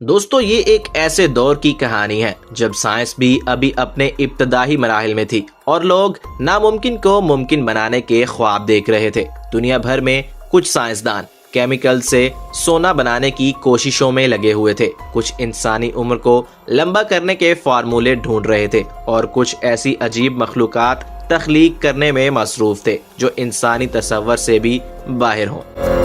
دوستو یہ ایک ایسے دور کی کہانی ہے جب سائنس بھی ابھی اپنے ابتدائی مراحل میں تھی اور لوگ ناممکن کو ممکن بنانے کے خواب دیکھ رہے تھے۔ دنیا بھر میں کچھ سائنسدان کیمیکل سے سونا بنانے کی کوششوں میں لگے ہوئے تھے، کچھ انسانی عمر کو لمبا کرنے کے فارمولے ڈھونڈ رہے تھے اور کچھ ایسی عجیب مخلوقات تخلیق کرنے میں مصروف تھے جو انسانی تصور سے بھی باہر ہوں۔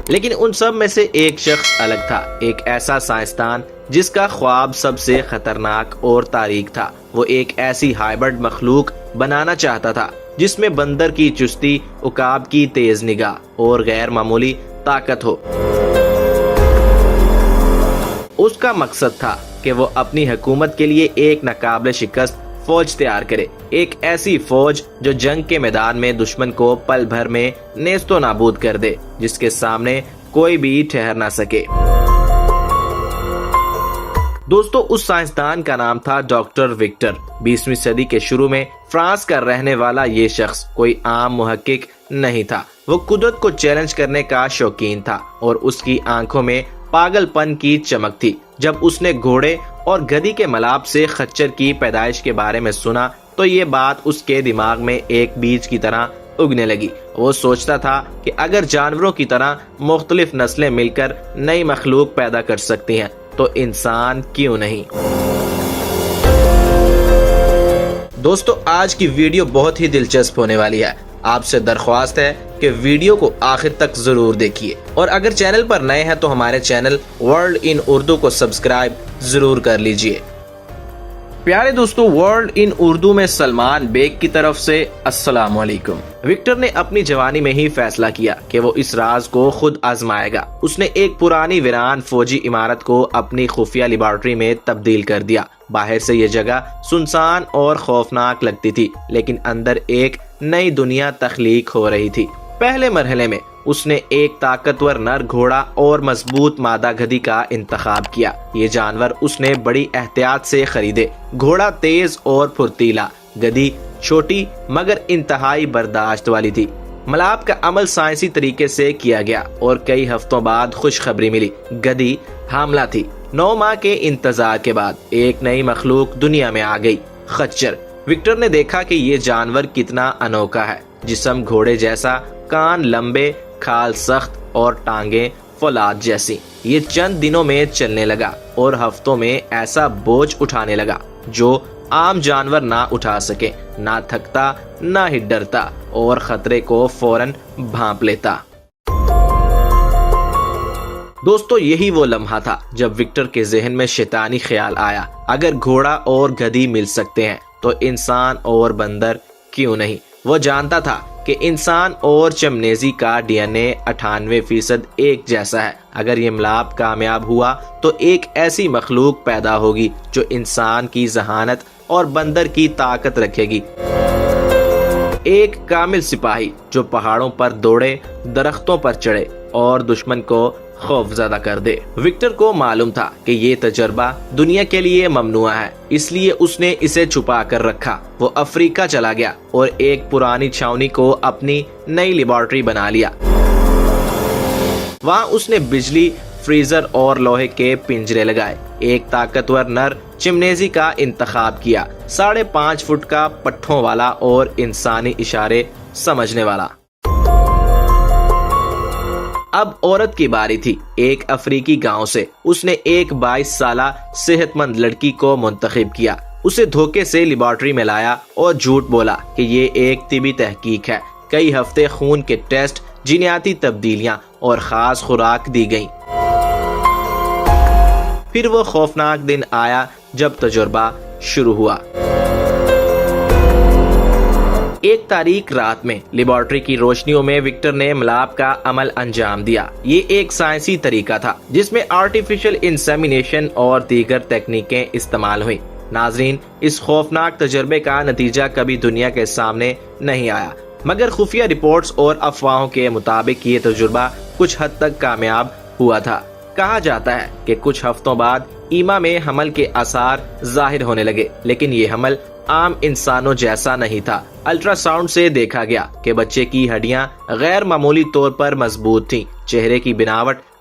لیکن ان سب میں سے ایک شخص الگ تھا، ایک ایسا سائنسدان جس کا خواب سب سے خطرناک اور تاریک تھا۔ وہ ایک ایسی ہائبرڈ مخلوق بنانا چاہتا تھا جس میں بندر کی چستی، عقاب کی تیز نگاہ اور غیر معمولی طاقت ہو۔ اس کا مقصد تھا کہ وہ اپنی حکومت کے لیے ایک ناقابل شکست فوج تیار کرے، ایک ایسی فوج جو جنگ کے میدان میں دشمن کو پل بھر میں نیست و نابود کر دے، جس کے سامنے کوئی بھی ٹھہر نہ سکے۔ دوستو اس سائنسدان کا نام تھا ڈاکٹر وکٹر۔ 20ویں صدی کے شروع میں فرانس کا رہنے والا یہ شخص کوئی عام محقق نہیں تھا، وہ قدرت کو چیلنج کرنے کا شوقین تھا اور اس کی آنکھوں میں پاگل پن کی چمک تھی۔ جب اس نے گھوڑے اور گدھی کے ملاپ سے خچر کی پیدائش کے بارے میں سنا تو یہ بات اس کے دماغ میں ایک بیج کی طرح اگنے لگی۔ وہ سوچتا تھا کہ اگر جانوروں کی طرح مختلف نسلیں مل کر نئی مخلوق پیدا کر سکتی ہیں تو انسان کیوں نہیں۔ دوستو آج کی ویڈیو بہت ہی دلچسپ ہونے والی ہے، آپ سے درخواست ہے کہ ویڈیو کو آخر تک ضرور دیکھیے، اور اگر چینل پر نئے ہیں تو ہمارے چینل ورلڈ ان اردو کو سبسکرائب ضرور کر لیجئے۔ پیارے دوستو، ورلڈ ان اردو میں سلمان بیگ کی طرف سے السلام علیکم۔ وکٹر نے اپنی جوانی میں ہی فیصلہ کیا کہ وہ اس راز کو خود آزمائے گا۔ اس نے ایک پرانی ویران فوجی عمارت کو اپنی خفیہ لیبارٹری میں تبدیل کر دیا۔ باہر سے یہ جگہ سنسان اور خوفناک لگتی تھی، لیکن اندر ایک نئی دنیا تخلیق ہو رہی تھی۔ پہلے مرحلے میں اس نے ایک طاقتور نر گھوڑا اور مضبوط مادہ گدھی کا انتخاب کیا۔ یہ جانور اس نے بڑی احتیاط سے خریدے۔ گھوڑا تیز اور پھرتیلا، گدھی چھوٹی مگر انتہائی برداشت والی تھی۔ ملاپ کا عمل سائنسی طریقے سے کیا گیا اور کئی ہفتوں بعد خوشخبری ملی، گدھی حاملہ تھی۔ 9 ماہ کے انتظار کے بعد ایک نئی مخلوق دنیا میں آ گئی، خچر۔ وکٹر نے دیکھا کہ یہ جانور کتنا انوکھا ہے، جسم گھوڑے جیسا، کان لمبے، کھال سخت اور ٹانگیں فولاد جیسی۔ یہ چند دنوں میں چلنے لگا اور ہفتوں میں ایسا بوجھ اٹھانے لگا جو عام جانور نہ اٹھا سکے، نہ تھکتا نہ ہی ڈرتا اور خطرے کو فوراً بھانپ لیتا۔ دوستو یہی وہ لمحہ تھا جب وکٹر کے ذہن میں شیطانی خیال آیا، اگر گھوڑا اور گدھی مل سکتے ہیں تو انسان اور بندر کیوں نہیں۔ وہ جانتا تھا کہ انسان اور چمپینزی کا ڈی این اے 98% ایک جیسا ہے۔ اگر یہ ملاپ کامیاب ہوا تو ایک ایسی مخلوق پیدا ہوگی جو انسان کی ذہانت اور بندر کی طاقت رکھے گی، ایک کامل سپاہی جو پہاڑوں پر دوڑے، درختوں پر چڑھے اور دشمن کو خوف زدہ کر دے۔ وکٹر کو معلوم تھا کہ یہ تجربہ دنیا کے لیے ممنوع ہے، اس لیے اس نے اسے چھپا کر رکھا۔ وہ افریقہ چلا گیا اور ایک پرانی چھاؤنی کو اپنی نئی لیبارٹری بنا لیا۔ وہاں اس نے بجلی، فریزر اور لوہے کے پنجرے لگائے، ایک طاقتور نر چمپینزی کا انتخاب کیا، 5.5 فٹ کا پٹھوں والا اور انسانی اشارے سمجھنے والا۔ اب عورت کی باری تھی۔ ایک افریقی گاؤں سے اس نے ایک 22 سالہ صحت مند لڑکی کو منتخب کیا، اسے دھوکے سے لیبارٹری میں لایا اور جھوٹ بولا کہ یہ ایک طبی تحقیق ہے۔ کئی ہفتے خون کے ٹیسٹ، جینیاتی تبدیلیاں اور خاص خوراک دی گئیں۔ پھر وہ خوفناک دن آیا جب تجربہ شروع ہوا۔ ایک تاریک رات میں لیبارٹری کی روشنیوں میں وکٹر نے ملاپ کا عمل انجام دیا۔ یہ ایک سائنسی طریقہ تھا جس میں آرٹیفیشل انسیمینیشن اور دیگر تکنیکیں استعمال ہوئیں۔ ناظرین، اس خوفناک تجربے کا نتیجہ کبھی دنیا کے سامنے نہیں آیا، مگر خفیہ رپورٹس اور افواہوں کے مطابق یہ تجربہ کچھ حد تک کامیاب ہوا تھا۔ کہا جاتا ہے کہ کچھ ہفتوں بعد ایما میں حمل کے آثار ظاہر ہونے لگے، لیکن یہ حمل عام انسانوں جیسا نہیں تھا۔ الٹرا ساؤنڈ سے دیکھا گیا کہ بچے کی ہڈیاں غیر معمولی طور پر مضبوط تھیں، چہرے کی بناوٹ